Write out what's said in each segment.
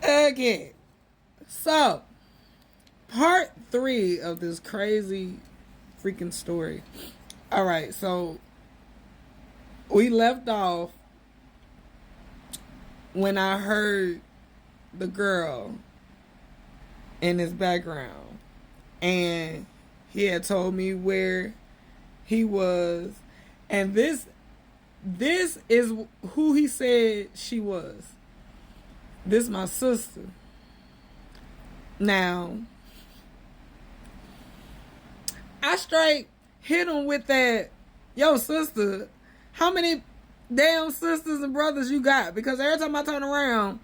Okay. So, part 3 of this crazy freaking story. All right, so we left off when I heard the girl in his background, and he had told me where he was, and this is who he said she was. This my sister. Now, I straight hit him with that, yo, sister, how many damn sisters and brothers you got? Because every time I turn around,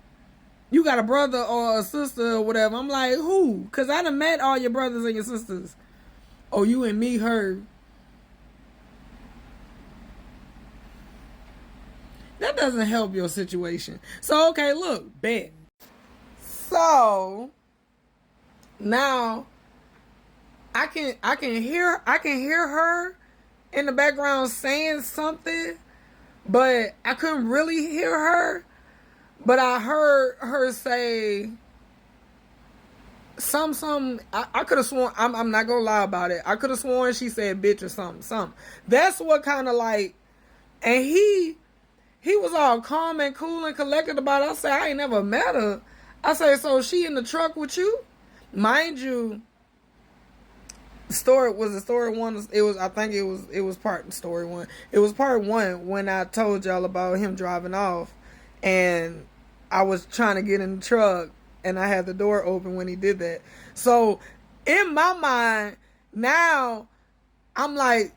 you got a brother or a sister or whatever. I'm like, who? Because I done met all your brothers and your sisters. Oh, you and me, her. That doesn't help your situation. So, okay, look, bet. So, now, I can hear her in the background saying something, but I couldn't really hear her. But I heard her say some. I could have sworn. I'm not gonna lie about it. I could have sworn she said bitch or something. That's what kind of like. And he was all calm and cool and collected about it. I said, I ain't never met her. I said, so she in the truck with you? Mind you, story 1. I think it was part story 1. It was part 1 when I told y'all about him driving off, and I was trying to get in the truck, and I had the door open when he did that. So in my mind now, I'm like,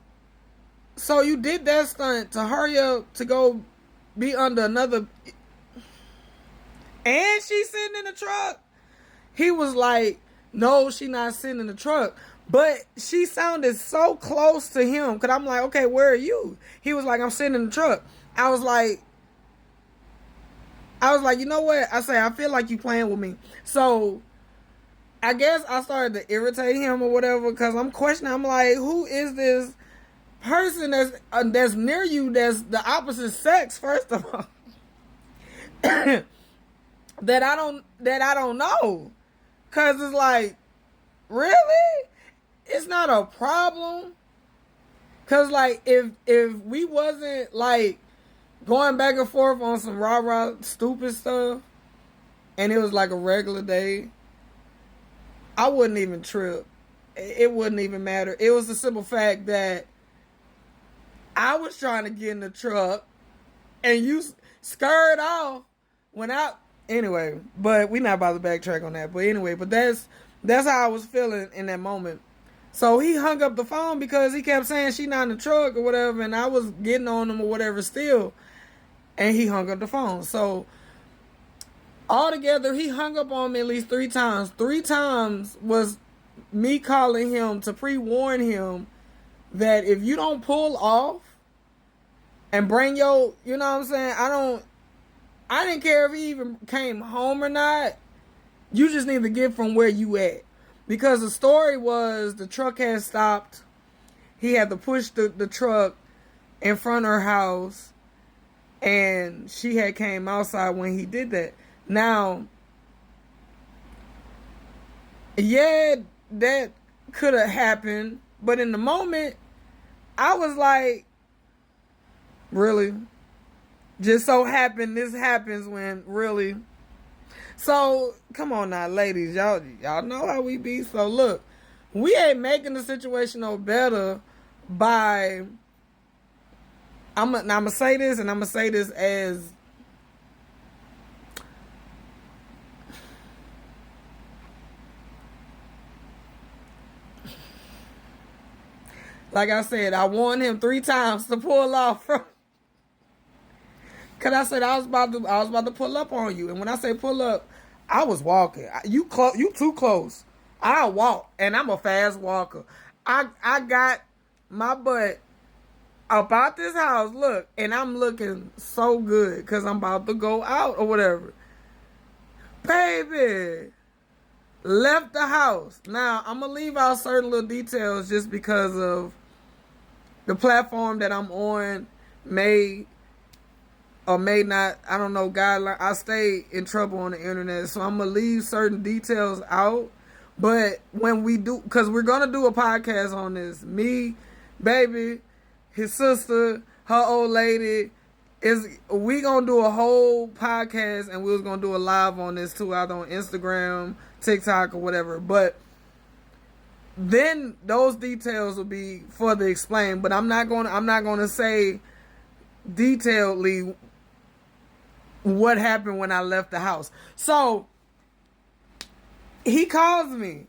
so you did that stunt to hurry up to go be under another, and she's sitting in the truck? He was like, no, she not sitting in the truck. But she sounded so close to him, because I'm like, okay, where are you? He was like, I'm sitting in the truck. I was like, you know what? I say, I feel like you playing with me. So I guess I started to irritate him or whatever, because I'm questioning. I'm like, who is this person that's near you that's the opposite sex, first of all? that I don't know. Because it's like, really? It's not a problem. Because, like, if we wasn't, like, going back and forth on some rah-rah stupid stuff, and it was like a regular day, I wouldn't even trip. It wouldn't even matter. It was the simple fact that I was trying to get in the truck, and you scurried off when I... Anyway, but we not about to backtrack on that. But anyway, but that's how I was feeling in that moment. So he hung up the phone because he kept saying she not in the truck or whatever, and I was getting on him or whatever still, and he hung up the phone. So altogether, he hung up on me at least 3 times. 3 times was me calling him to pre-warn him that if you don't pull off and bring your, you know what I'm saying, I didn't care if he even came home or not. You just need to get from where you at. Because the story was the truck had stopped. He had to push the truck in front of her house. And she had came outside when he did that. Now, yeah, that could have happened. But in the moment, I was like, really? Just so happened this happens when really... So, come on now, ladies. Y'all know how we be. So, look, we ain't making the situation no better by... I'm going to say this, and I'm going to say this as... Like I said, I warned him 3 times to pull off from... Cause I said I was about to pull up on you, and when I say pull up, I was walking. You too close. I walk, and I'm a fast walker. I got my butt about this house. Look, and I'm looking so good because I'm about to go out or whatever. Baby, left the house. Now I'm gonna leave out certain little details just because of the platform that I'm on may or may not, I don't know, guideline. I stay in trouble on the internet, so I'm gonna leave certain details out. But when we do, because we're gonna do a podcast on this, me, baby, his sister, her old lady, we gonna do a whole podcast, and we was gonna do a live on this too, either on Instagram, TikTok, or whatever. But then those details will be further explained. But I'm not gonna say detailedly what happened when I left the house. So he calls me,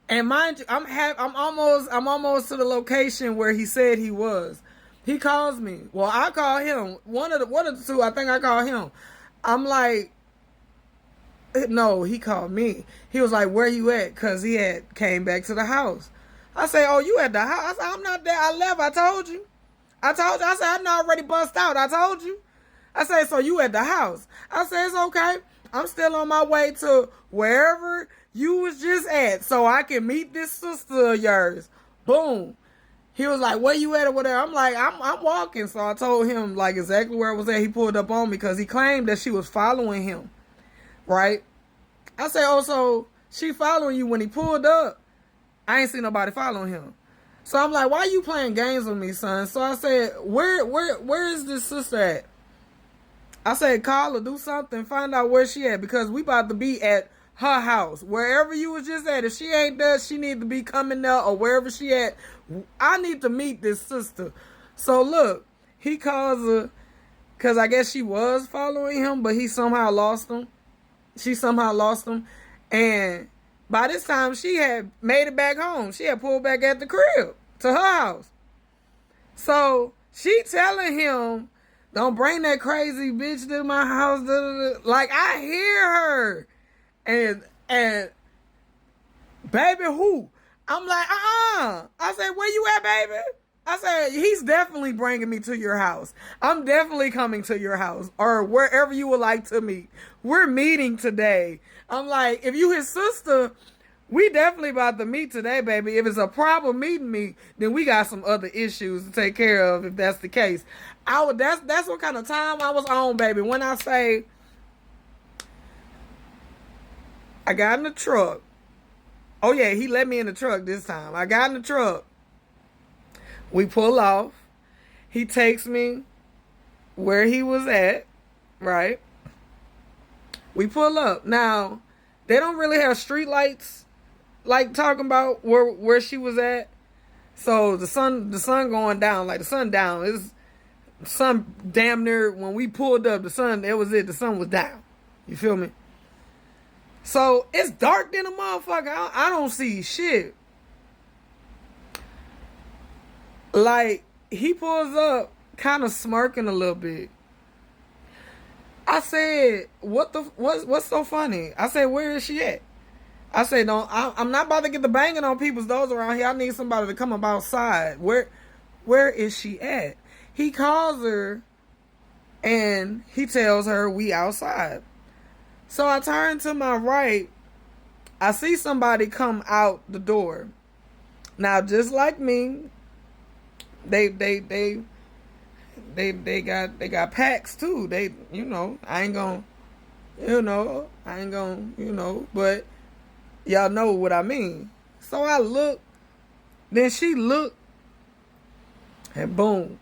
and mind you, I'm almost to the location where he said he was. He calls me. Well, I call him. One of the two. I think I call him. I'm like, no, he called me. He was like, where you at? Because he had came back to the house. I say, oh, you at the house? I said, I'm not there. I left. I told you. I said, I'm not already bust out. I told you. I said, so you at the house? I said, it's okay. I'm still on my way to wherever you was just at so I can meet this sister of yours. Boom. He was like, where you at or whatever? I'm like, I'm walking. So I told him like exactly where I was at. He pulled up on me because he claimed that she was following him. Right? I said, oh, so she following you. When he pulled up, I ain't seen nobody following him. So I'm like, why you playing games with me, son? So I said, where is this sister at? I said, call her, do something, find out where she at, because we about to be at her house. Wherever you was just at, if she ain't there, she need to be coming there, or wherever she at. I need to meet this sister. So look, he calls her, because I guess she was following him, but he somehow lost him. She somehow lost him. And by this time, she had made it back home. She had pulled back at the crib to her house. So she telling him, don't bring that crazy bitch to my house. Like, I hear her. And baby, who? I'm like, I said, where you at, baby? I said, he's definitely bringing me to your house. I'm definitely coming to your house or wherever you would like to meet. We're meeting today. I'm like, if you his sister, we definitely about to meet today, baby. If it's a problem meeting me, then we got some other issues to take care of if that's the case. That's what kind of time I was on, baby. When I say I got in the truck. Oh yeah, he let me in the truck this time. I got in the truck. We pull off. He takes me where he was at, right? We pull up. Now, they don't really have street lights like talking about where she was at. So the sun going down, like the sun down. It's sun damn near, when we pulled up, the sun, that was it. The sun was down. You feel me? So it's dark than a motherfucker. I don't see shit. Like, he pulls up kind of smirking a little bit. I said, what's so funny? I said, where is she at? I said, no, I'm not about to get the banging on people's doors around here. I need somebody to come up outside. Where is she at? He calls her and he tells her we outside. So I turn to my right. I see somebody come out the door. Now, just like me, they got packs too. They, I ain't gonna, but y'all know what I mean. So I look, then she looked, and boom,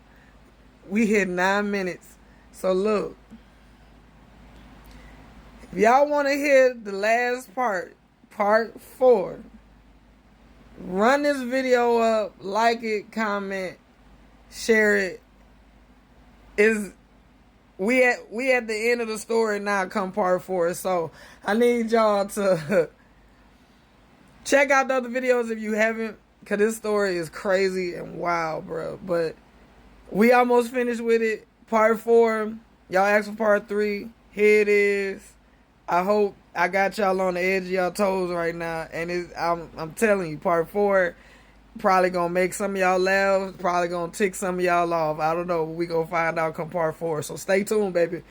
we hit 9 minutes. So look, if y'all want to hear the last part 4, run this video up, like it, comment, share it. We at the end of the story now, come part 4. So I need y'all to check out the other videos if you haven't, because this story is crazy and wild, bro. But we almost finished with it. Part 4. Y'all asked for part 3. Here it is. I hope I got y'all on the edge of y'all toes right now. And I'm telling you, part 4 probably gonna make some of y'all laugh. Probably gonna tick some of y'all off. I don't know. We gonna find out come part 4. So stay tuned, baby.